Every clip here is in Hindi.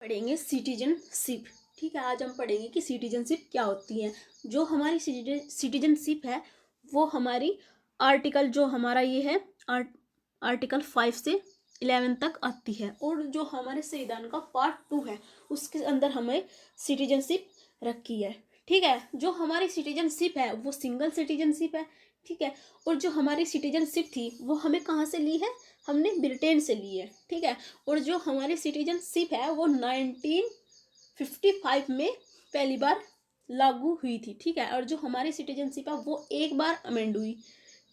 पढ़ेंगे सिटीजनशिप। ठीक है, आज हम पढ़ेंगे कि सिटीजनशिप क्या होती है। जो हमारी सिटीजनशिप है वो हमारी आर्टिकल जो हमारा ये है आर्टिकल 5 से 11 तक आती है, और जो हमारे संविधान का पार्ट 2 है उसके अंदर हमें सिटीजनशिप रखी है। ठीक है, जो हमारी सिटीजनशिप है वो सिंगल सिटीजनशिप है। ठीक है, और जो हमारी सिटीजनशिप थी वो हमें कहाँ से ली है, हमने ब्रिटेन से ली है। ठीक है, और जो हमारी सिटीजनशिप है वो 1955 में पहली बार लागू हुई थी। ठीक है, और जो हमारी सिटीजनशिप है वो एक बार अमेंड हुई।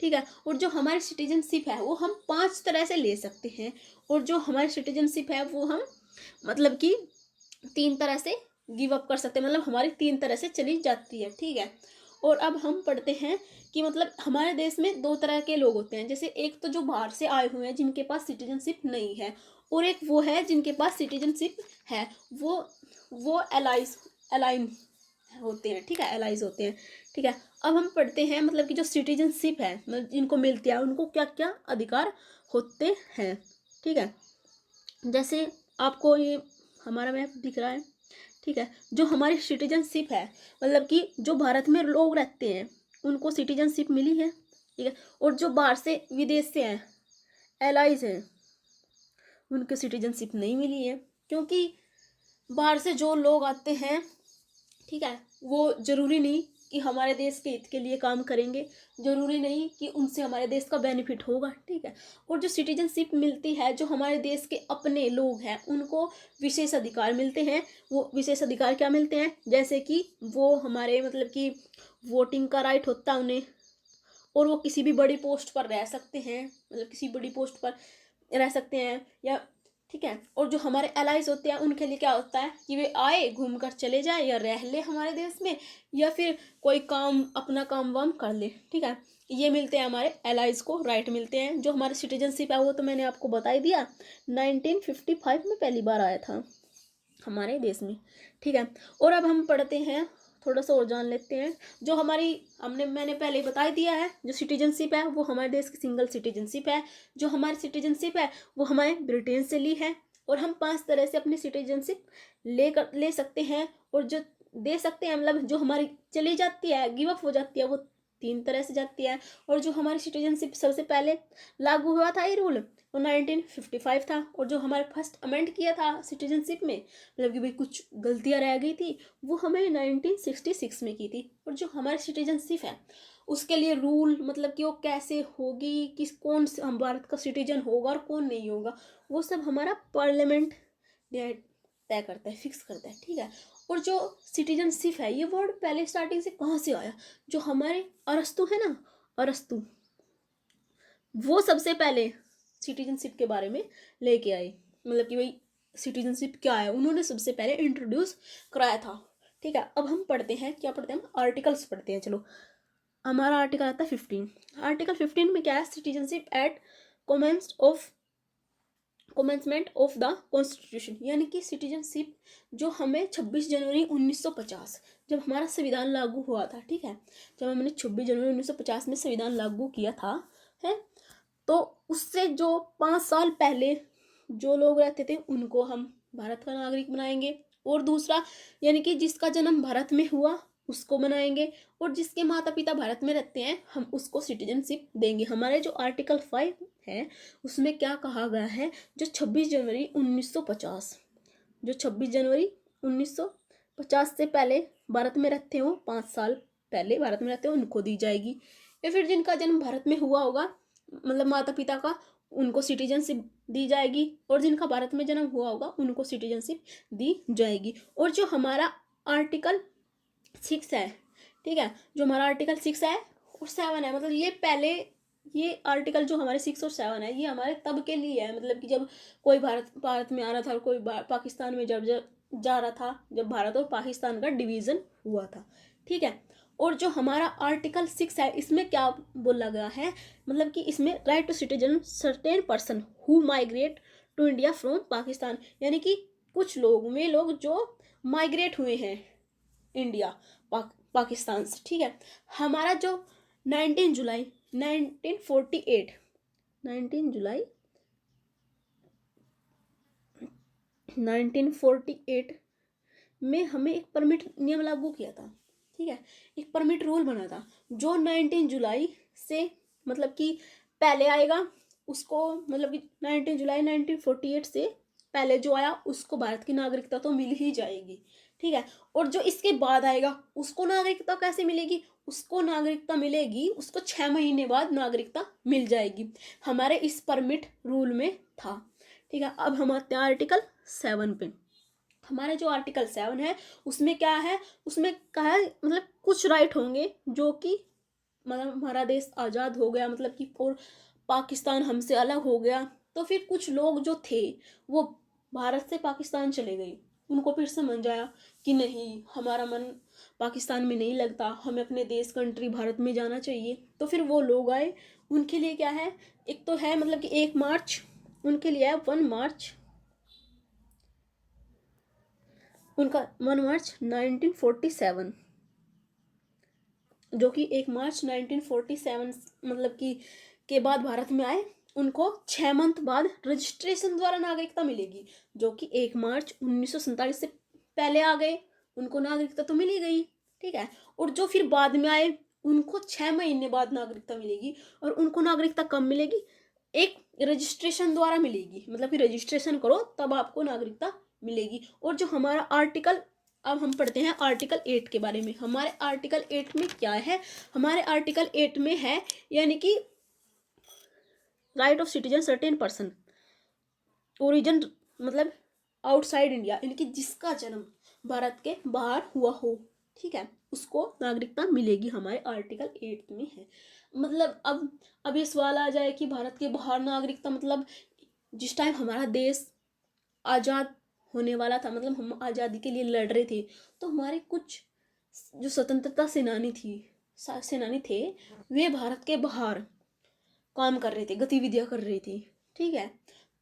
ठीक है, और जो हमारी सिटीजनशिप है वो हम 5 तरह से ले सकते हैं, और जो हमारी सिटीजनशिप है वो हम मतलब कि 3 तरह से गिव अप कर सकते हैं, मतलब हमारी 3 तरह से चली जाती है। ठीक है, और अब हम पढ़ते हैं कि मतलब हमारे देश में 2 तरह के लोग होते हैं। जैसे एक तो जो बाहर से आए हुए हैं जिनके पास सिटीजनशिप नहीं है, और एक वो है जिनके पास सिटीजनशिप है। वो अलाइन होते हैं। ठीक है, एलाइज होते हैं। ठीक है, अब हम पढ़ते हैं मतलब कि जो सिटीजनशिप है मतलब जिनको मिलती है उनको क्या क्या अधिकार होते हैं। ठीक है, जैसे आपको ये हमारा मैप दिख रहा है। ठीक है, जो हमारी सिटीजनशिप है मतलब कि जो भारत में लोग रहते हैं उनको सिटीजनशिप मिली है। ठीक है, और जो बाहर से विदेश से हैं, एलाइज हैं, उनको सिटीजनशिप नहीं मिली है, क्योंकि बाहर से जो लोग आते हैं, ठीक है, वो जरूरी नहीं कि हमारे देश के हित के लिए काम करेंगे, जरूरी नहीं कि उनसे हमारे देश का बेनिफिट होगा। ठीक है, और जो सिटीजनशिप मिलती है जो हमारे देश के अपने लोग हैं उनको विशेष अधिकार मिलते हैं। वो विशेष अधिकार क्या मिलते हैं, जैसे कि वो हमारे मतलब कि वोटिंग का राइट होता है उन्हें, और वो किसी भी बड़ी पोस्ट पर रह सकते हैं, मतलब किसी बड़ी पोस्ट पर रह सकते हैं या ठीक है, और जो हमारे एलाइज होते हैं उनके लिए क्या होता है कि वे आए घूम कर चले जाए या रह ले हमारे देश में, या फिर कोई काम अपना काम वाम कर ले। ठीक है, ये मिलते हैं हमारे एलाइज को, राइट मिलते हैं। जो हमारे सिटीजनशिप है वो तो मैंने आपको बता ही दिया, 1955 में पहली बार आया था हमारे देश में। ठीक है, और अब हम पढ़ते हैं, थोड़ा सा और जान लेते हैं। जो हमारी मैंने पहले ही बता ही दिया है, जो सिटीजनशिप है वो हमारे देश की सिंगल सिटीजनशिप है। जो हमारी सिटीजनशिप है वो हमारे ब्रिटेन से ली है, और हम 5 तरह से अपनी सिटीजनशिप ले सकते हैं, और जो दे सकते हैं मतलब जो हमारी चली जाती है, गिव अप हो जाती है, वो 3 तरह से जाती है। और जो हमारी सिटीजनशिप सबसे पहले लागू हुआ था ये रूल, वो 1955 था, और जो हमारे फर्स्ट अमेंड किया था सिटीजनशिप में मतलब कि भाई कुछ गलतियां रह गई थी, वो हमें 1966 में की थी। और जो हमारी सिटीजनशिप है उसके लिए रूल मतलब कि वो कैसे होगी, किस कौन हम भारत का सिटीजन होगा और कौन नहीं होगा, वो सब हमारा पार्लियामेंट तय करता है, फिक्स करता है। ठीक है, और जो सिटीजनशिप है ये वर्ड पहले स्टार्टिंग से कहाँ से आया, जो हमारे अरस्तु है ना, अरस्तु, वो सबसे पहले सिटीजनशिप के बारे में लेके आए, मतलब कि भाई सिटीजनशिप क्या है उन्होंने सबसे पहले इंट्रोड्यूस कराया था। ठीक है, अब हम पढ़ते हैं, क्या पढ़ते हैं, हम आर्टिकल्स पढ़ते हैं। चलो, हमारा आर्टिकल आता है 15। आर्टिकल 15 में क्या है, citizenship at commencement of the constitution, यानी कि सिटीजनशिप जो हमें 26 जनवरी 1950 जब हमारा संविधान लागू हुआ था। ठीक है, जब हमने 26 जनवरी 1950 में संविधान लागू किया था है, तो उससे जो 5 साल पहले जो लोग रहते थे उनको हम भारत का नागरिक बनाएंगे, और दूसरा यानी कि जिसका जन्म भारत में हुआ उसको बनाएंगे, और जिसके माता पिता भारत में रहते हैं हम उसको सिटीजनशिप देंगे। हमारे जो आर्टिकल 5 है उसमें क्या कहा गया है, जो 26 जनवरी 1950, जो 26 जनवरी 1950 से पहले भारत में रहते हो, 5 साल पहले भारत में रहते हो, उनको दी जाएगी। या फिर जिनका जन्म भारत में हुआ होगा मतलब माता पिता का, उनको सिटीजनशिप दी जाएगी, और जिनका भारत में जन्म हुआ होगा उनको सिटीजनशिप दी जाएगी। और जो हमारा आर्टिकल 6 है, ठीक है, जो हमारा आर्टिकल 6 है और 7 है, मतलब ये पहले ये आर्टिकल जो हमारे 6 और 7 है ये हमारे तब के लिए है, मतलब कि जब कोई भारत में आ रहा था और कोई पाकिस्तान में जब जा रहा था, जब भारत और पाकिस्तान का डिवीज़न हुआ था। ठीक है, और जो हमारा आर्टिकल 6 है इसमें क्या बोला गया है, मतलब कि इसमें right to citizen certain person who migrate to India from Pakistan, यानी कि कुछ लोग वे लोग जो माइग्रेट हुए हैं इंडिया पाकिस्तान से। ठीक है, हमारा जो 19 जुलाई 1948 19 जुलाई 1948 में हमें एक परमिट नियम लागू किया था, ठीक है, एक परमिट रूल बना था जो 19 जुलाई से मतलब कि पहले आएगा उसको, मतलब कि 19 जुलाई 1948 से पहले जो आया उसको भारत की नागरिकता तो मिल ही जाएगी, ठीक है। और जो इसके बाद आएगा उसको नागरिकता कैसे मिलेगी, उसको नागरिकता मिलेगी, उसको 6 महीने बाद नागरिकता मिल जाएगी, हमारे इस परमिट रूल में था, ठीक है। अब हम आते हैं आर्टिकल 7 पे। हमारे जो आर्टिकल 7 है उसमें क्या है, उसमें कहा है मतलब कुछ राइट होंगे जो कि मतलब हमारा देश आज़ाद हो गया मतलब कि और पाकिस्तान हमसे अलग हो गया, तो फिर कुछ लोग जो थे वो भारत से पाकिस्तान चले गए, उनको फिर समझ आया कि नहीं हमारा मन पाकिस्तान में नहीं लगता, हमें अपने देश कंट्री भारत में जाना चाहिए, तो फिर वो लोग आए। उनके लिए क्या है, एक तो है मतलब कि 1 मार्च, उनके लिए है 1 मार्च, उनका 1 मार्च 1947, जो कि 1 मार्च 1947 मतलब कि के बाद भारत में आए, उनको 6 मंथ बाद रजिस्ट्रेशन द्वारा नागरिकता मिलेगी, जो कि 1 मार्च 1947 से पहले आ गए उनको नागरिकता तो मिली गई, ठीक है। और जो फिर बाद में आए उनको 6 महीने बाद नागरिकता मिलेगी, और उनको नागरिकता कब मिलेगी, एक रजिस्ट्रेशन द्वारा मिलेगी, मतलब कि रजिस्ट्रेशन करो तब आपको नागरिकता मिलेगी। और जो हमारा आर्टिकल, अब हम पढ़ते हैं आर्टिकल 8 के बारे में। हमारे आर्टिकल 8 में क्या है, हमारे आर्टिकल 8 में है यानी कि right of citizen certain person origin मतलब आउटसाइड इंडिया, यानी कि जिसका जन्म भारत के बाहर हुआ हो, ठीक है, उसको नागरिकता मिलेगी, हमारे आर्टिकल 8 में है। मतलब अब ये सवाल आ जाए कि भारत के बाहर नागरिकता मतलब जिस टाइम हमारा देश आज़ाद होने वाला था, मतलब हम आज़ादी के लिए लड़ रहे थे, तो हमारे कुछ जो स्वतंत्रता सेनानी थे वे भारत के बाहर काम कर रहे थे, गतिविधियां कर रहे थे, ठीक है।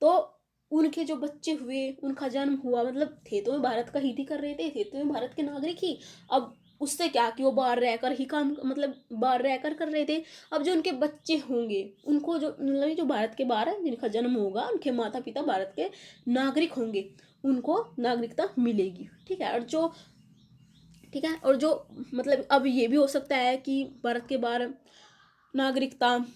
तो उनके जो बच्चे हुए, उनका जन्म हुआ, मतलब थे तो भारत का हित ही कर रहे थे तो भारत के नागरिक ही। अब उससे क्या कि वो बाहर रहकर ही काम मतलब बाहर रहकर कर रहे थे। अब जो उनके बच्चे होंगे उनको जो मतलब जो भारत के बाहर है जिनका जन्म होगा, उनके माता पिता भारत के नागरिक होंगे, उनको नागरिकता मिलेगी, ठीक है। और जो मतलब अब ये भी हो सकता है कि भारत के बाहर नागरिकता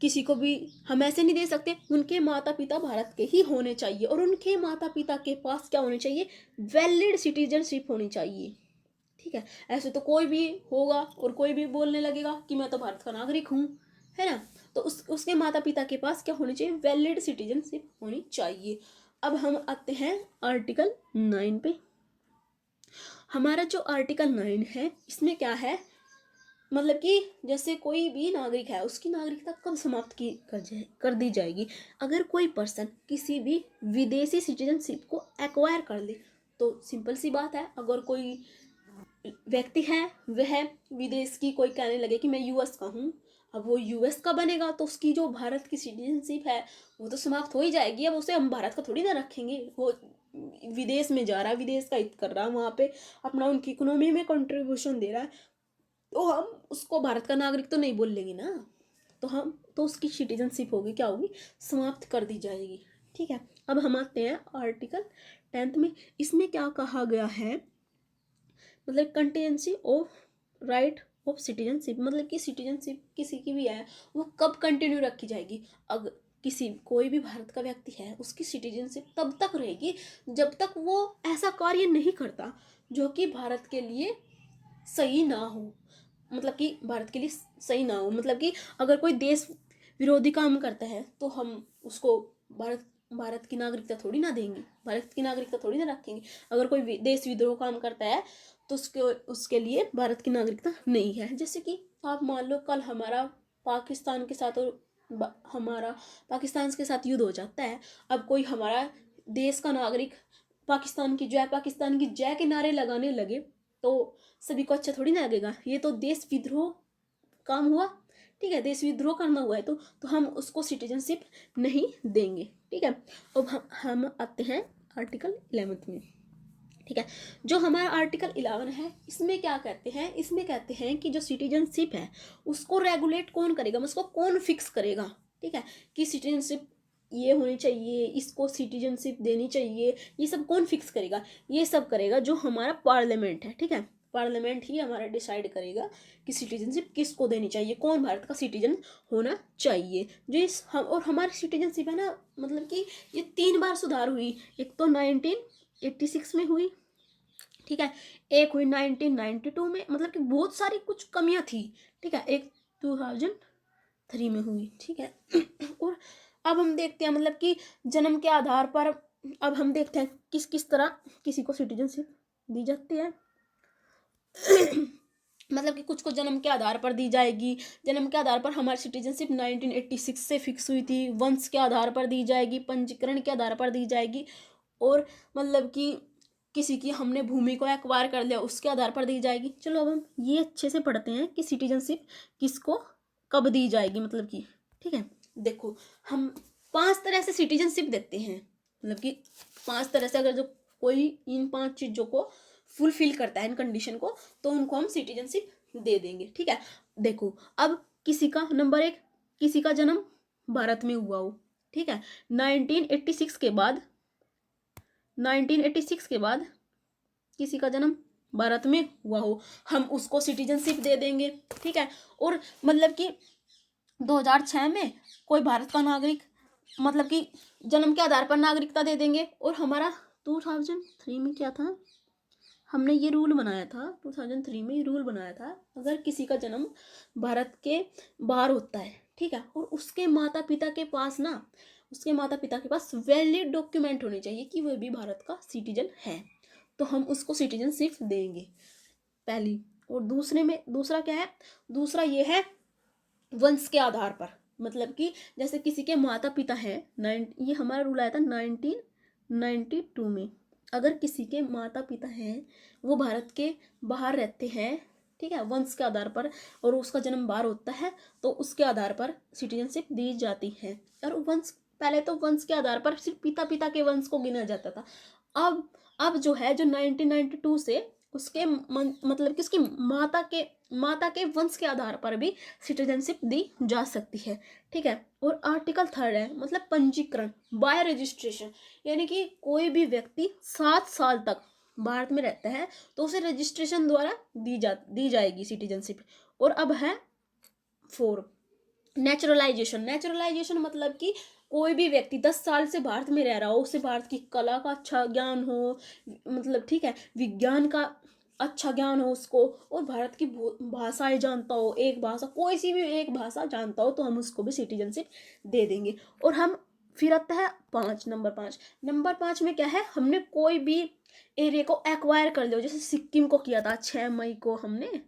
किसी को भी हम ऐसे नहीं दे सकते, उनके माता पिता भारत के ही होने चाहिए, और उनके माता पिता के पास क्या होने चाहिए, वैलिड सिटीजनशिप होनी चाहिए, ठीक है। ऐसे तो कोई भी होगा और कोई भी बोलने लगेगा कि मैं तो भारत का नागरिक हूँ, है ना, तो उसके माता पिता के पास क्या होनी चाहिए, वैलिड सिटीजनशिप होनी चाहिए। अब हम आते हैं आर्टिकल 9 पे। हमारा जो आर्टिकल 9 है इसमें क्या है, मतलब कि जैसे कोई भी नागरिक है उसकी नागरिकता कब समाप्त की कर दी जाएगी, अगर कोई पर्सन किसी भी विदेशी सिटीजनशिप को एक्वायर कर ले, तो सिंपल सी बात है, अगर कोई व्यक्ति है वह विदेश की कोई कहने लगे कि मैं यूएस का हूँ, अब वो यूएस का बनेगा तो उसकी जो भारत की सिटीजनशिप है वो तो समाप्त हो ही जाएगी। अब उसे हम भारत का थोड़ी ना रखेंगे, वो विदेश में जा रहा है, विदेश का हित कर रहा है, वहाँ पे अपना उनकी इकोनॉमी में कंट्रीब्यूशन दे रहा है, तो हम उसको भारत का नागरिक तो नहीं बोल लेंगे ना, तो उसकी सिटीजनशिप होगी क्या होगी, समाप्त कर दी जाएगी, ठीक है। अब हम आते हैं आर्टिकल 10 में। इसमें क्या कहा गया है, मतलब contingency of right of citizenship, मतलब कि सिटीजनशिप किसी की भी है वो कब कंटिन्यू रखी जाएगी, अगर कोई भी भारत का व्यक्ति है उसकी सिटीजनशिप तब तक रहेगी जब तक वो ऐसा कार्य नहीं करता जो कि भारत के लिए सही ना हो, मतलब कि भारत के लिए सही ना हो, मतलब कि अगर कोई देश विरोधी काम करता है तो हम उसको भारत की नागरिकता थोड़ी ना देंगे, भारत की नागरिकता थोड़ी ना रखेंगे। अगर कोई देश विद्रोह काम करता है तो उसके लिए भारत की नागरिकता नहीं है। जैसे कि आप मान लो कल पाकिस्तान के साथ हमारा पाकिस्तान के साथ युद्ध हो जाता है, अब कोई हमारा देश का नागरिक पाकिस्तान की जय के नारे लगाने लगे तो सभी को अच्छा थोड़ी ना लगेगा, ये तो देश विद्रोह काम हुआ, ठीक है, देश विद्रोह करना हुआ है तो हम उसको सिटीजनशिप नहीं देंगे, ठीक है। अब हम आते हैं आर्टिकल 11 में, ठीक है। जो हमारा आर्टिकल 11 है इसमें क्या कहते हैं, इसमें कहते हैं कि जो सिटीजनशिप है उसको रेगुलेट कौन करेगा, उसको कौन फिक्स करेगा, ठीक है, कि सिटीजनशिप ये होनी चाहिए, इसको सिटीजनशिप देनी चाहिए, ये सब कौन फिक्स करेगा? ये सब करेगा जो हमारा पार्लियामेंट है, ठीक है। पार्लियामेंट ही हमारा डिसाइड करेगा कि सिटीजनशिप किसको देनी चाहिए, कौन भारत का सिटीजन होना चाहिए। जो इस हम और हमारी सिटीजनशिप है ना, मतलब कि ये 3 बार सुधार हुई। एक तो 1986 में हुई, ठीक है, एक हुई 1992 में, मतलब कि बहुत सारी कुछ कमियां थी, ठीक है, एक 2003 में हुई, ठीक है। और अब हम देखते हैं मतलब कि जन्म के आधार पर अब हम देखते हैं किस किस तरह किसी को सिटीजनशिप दी जाती है। मतलब कि कुछ को जन्म के आधार पर दी जाएगी। जन्म के आधार पर हमारी सिटीजनशिप 1986 से फिक्स हुई थी। वंश के आधार पर दी जाएगी, पंजीकरण के आधार पर दी जाएगी, और मतलब कि किसी की हमने भूमि को एक्वायर कर लिया उसके आधार पर दी जाएगी। चलो अब हम ये अच्छे से पढ़ते हैं कि सिटीजनशिप किसको कब दी जाएगी, मतलब कि, ठीक है। देखो, हम 5 तरह से सिटीजनशिप देते हैं, मतलब कि 5 तरह से, अगर जो कोई इन 5 चीज़ों को फुलफिल करता है, इन कंडीशन को, तो उनको हम सिटीजनशिप दे देंगे, ठीक है। देखो, अब किसी का नंबर 1, किसी का जन्म भारत में हुआ हो, ठीक है, 1986 के बाद 1986 के बाद किसी का जन्म भारत में हुआ हो, हम उसको सिटीजनशिप दे देंगे, ठीक है। और मतलब कि 2006 में कोई भारत का नागरिक, मतलब कि जन्म के आधार पर नागरिकता दे देंगे। और हमारा 2003 में क्या था, हमने ये रूल बनाया था, 2003 में ये रूल बनाया था, अगर किसी का जन्म भारत के बाहर होता है, ठीक है, और उसके माता पिता के पास ना, उसके माता पिता के पास वैलिड डॉक्यूमेंट होने चाहिए कि वह भी भारत का सिटीजन है, तो हम उसको सिटीजनशिप देंगे, पहली। और दूसरा क्या है, दूसरा ये है वंश के आधार पर, मतलब कि जैसे किसी के माता पिता हैं, ये हमारा रूल आया था 1992 में, अगर किसी के माता पिता हैं, वो भारत के बाहर रहते हैं, ठीक है, वंश के आधार पर, और उसका जन्म बाहर होता है, तो उसके आधार पर सिटीजनशिप दी जाती है। और वंश, पहले तो वंश के आधार पर सिर्फ पिता पिता के वंश को गिना जाता था। अब जो है, जो 1992 से उसके मतलब कि उसकी माता के वंश के आधार पर भी सिटीजनशिप दी जा सकती है, ठीक है। और आर्टिकल 3 है, मतलब पंजीकरण, बाय रजिस्ट्रेशन, यानी कि कोई भी व्यक्ति 7 साल तक भारत में रहता है तो उसे रजिस्ट्रेशन द्वारा दी जाएगी सिटीजनशिप। और अब है 4, नेचुरलाइजेशन मतलब कि कोई भी व्यक्ति 10 साल से भारत में रह रहा हो, उसे भारत की कला का अच्छा ज्ञान हो, मतलब ठीक है, विज्ञान का अच्छा ज्ञान हो उसको, और भारत की भाषाएं जानता हो, एक भाषा, कोई सी भी एक भाषा जानता हो, तो हम उसको भी सिटीजनशिप दे देंगे। और हम फिर आता है नंबर 5 में क्या है, हमने कोई भी एरिया को एक्वायर कर लिया, जैसे सिक्किम को किया था 6 मई को हमने,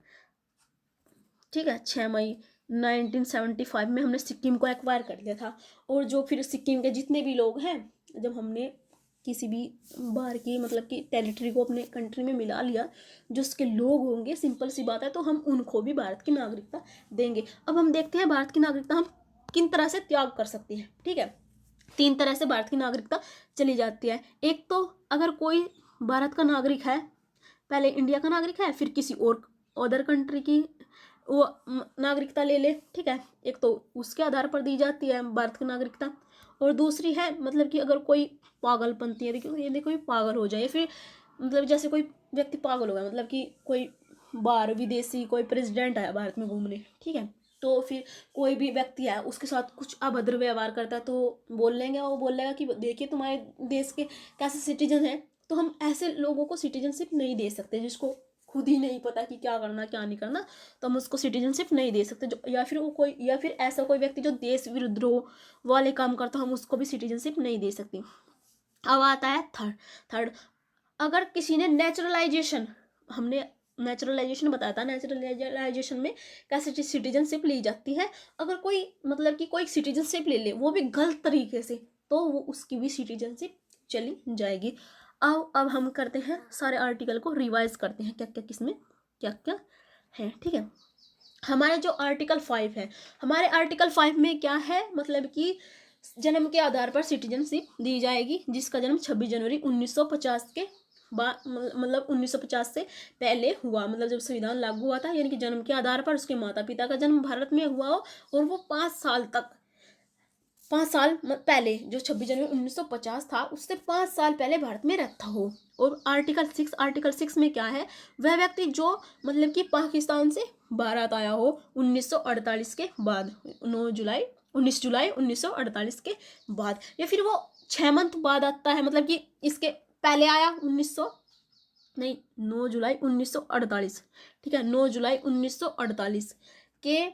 ठीक है, 6 मई 1975 में हमने सिक्किम को एक्वायर कर लिया था। और जो फिर सिक्किम के जितने भी लोग हैं, जब हमने किसी भी बाहर की मतलब कि टेरिटरी को अपने कंट्री में मिला लिया, जो उसके लोग होंगे, सिंपल सी बात है, तो हम उनको भी भारत की नागरिकता देंगे। अब हम देखते हैं भारत की नागरिकता हम किन तरह से त्याग कर सकते हैं, ठीक है। 3 तरह से भारत की नागरिकता चली जाती है। एक तो अगर कोई भारत का नागरिक है, पहले इंडिया का नागरिक है, फिर किसी और अदर कंट्री की वो नागरिकता ले ले, ठीक है, एक तो उसके आधार पर दी जाती है भारत की नागरिकता। और दूसरी है, मतलब कि अगर कोई पागलपंती है, ये देखो कोई पागल हो जाए, फिर मतलब जैसे कोई व्यक्ति पागल हो गया, मतलब कि कोई बाहर विदेशी कोई प्रेसिडेंट आया भारत में घूमने, ठीक है, तो फिर कोई भी व्यक्ति है उसके साथ कुछ अभद्र व्यवहार करता है, तो वो बोल लेगा कि देखिए तुम्हारे देश के कैसे सिटीजन है। तो हम ऐसे लोगों को सिटीजनशिप नहीं दे सकते, जिसको खुद ही नहीं पता कि क्या करना क्या नहीं करना, तो हम उसको सिटीजनशिप नहीं दे सकते। जो या फिर ऐसा कोई व्यक्ति जो देश विद्रोह वाले काम करता, हम उसको भी सिटीजनशिप नहीं दे सकते। अब आता है थर्ड, अगर किसी ने हमने नेचुरलाइजेशन बताया था, नेचुरलाइजेशन में कैसे सिटीजनशिप ली जाती है। अगर कोई मतलब कि कोई सिटीजनशिप ले ले, वो भी गलत तरीके से, तो वो उसकी भी सिटीजनशिप चली जाएगी। अब हम करते हैं, सारे आर्टिकल को रिवाइज करते हैं, क्या क्या किसमें क्या क्या है, ठीक है। हमारे जो आर्टिकल 5 है, हमारे आर्टिकल 5 में क्या है, मतलब कि जन्म के आधार पर सिटीजनशिप दी जाएगी जिसका जन्म 26 जनवरी 1950 के बाद, मतलब 1950 से पहले हुआ, मतलब जब संविधान लागू हुआ था, यानी कि जन्म के आधार पर उसके माता पिता का जन्म भारत में हुआ हो, और वो 5 साल तक 5 साल पहले, जो 26 जनवरी 1950 था, उससे 5 साल पहले भारत में रहता हो। और आर्टिकल 6 में क्या है, वह व्यक्ति जो मतलब कि पाकिस्तान से भारत आया हो 1948 के बाद, 19 जुलाई 1948 के बाद, या फिर वो 6 मंथ बाद आता है, मतलब कि इसके पहले आया 9 जुलाई 1948, ठीक है, 9 जुलाई 1948 के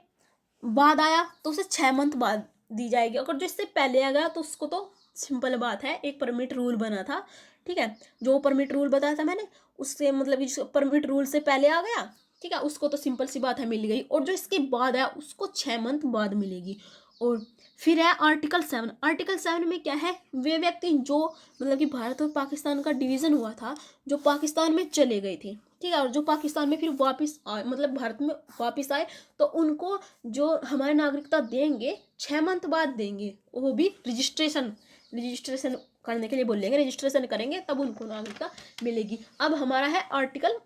बाद आया तो उसे 6 मंथ बाद दी जाएगी। अगर जो इससे पहले आ गया तो उसको तो सिंपल बात है, एक परमिट रूल बना था, ठीक है, जो परमिट रूल बताया था मैंने, उससे मतलब कि जो परमिट रूल से पहले आ गया, ठीक है, उसको तो सिंपल सी बात है मिल गई, और जो इसके बाद है उसको 6 मंथ बाद मिलेगी। और फिर है आर्टिकल 7 में क्या है, वे व्यक्ति जो मतलब कि भारत और पाकिस्तान का डिवीज़न हुआ था, जो पाकिस्तान में चले गए थे, ठीक है, और जो पाकिस्तान में फिर वापस आए, मतलब भारत में वापस आए, तो उनको जो हमारी नागरिकता देंगे 6 मंथ बाद देंगे, वो भी रजिस्ट्रेशन करने के लिए बोलेंगे, रजिस्ट्रेशन करेंगे तब उनको नागरिकता मिलेगी। अब हमारा है आर्टिकल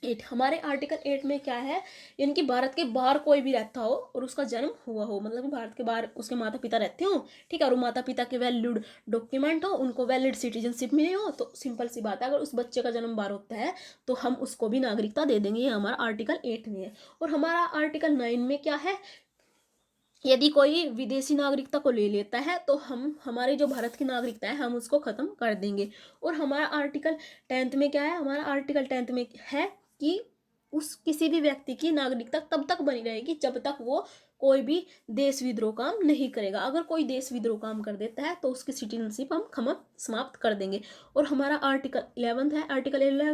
8। हमारे आर्टिकल 8 में क्या है, यानी कि भारत के बाहर कोई भी रहता हो और उसका जन्म हुआ हो, मतलब कि भारत के बाहर उसके माता पिता रहते हो, ठीक है, और माता पिता के वैलिड डॉक्यूमेंट हो, उनको वैलिड सिटीजनशिप मिली हो, तो सिंपल सी बात है, अगर उस बच्चे का जन्म बाहर होता है तो हम उसको भी नागरिकता दे देंगे। ये हमारा आर्टिकल 8 में है। और हमारा आर्टिकल 9 में क्या है, यदि कोई विदेशी नागरिकता को ले लेता है तो हम हमारी जो भारत की नागरिकता है हम उसको ख़त्म कर देंगे। और हमारा आर्टिकल 10 में क्या है, हमारा आर्टिकल 10 में है कि उस किसी भी व्यक्ति की नागरिकता तब तक बनी रहेगी जब तक वो कोई भी देश विद्रोह काम नहीं करेगा। अगर कोई देश विद्रोह काम कर देता है तो उसकी सिटीजनशिप हम समाप्त कर देंगे। और हमारा आर्टिकल 11 है, आर्टिकल 11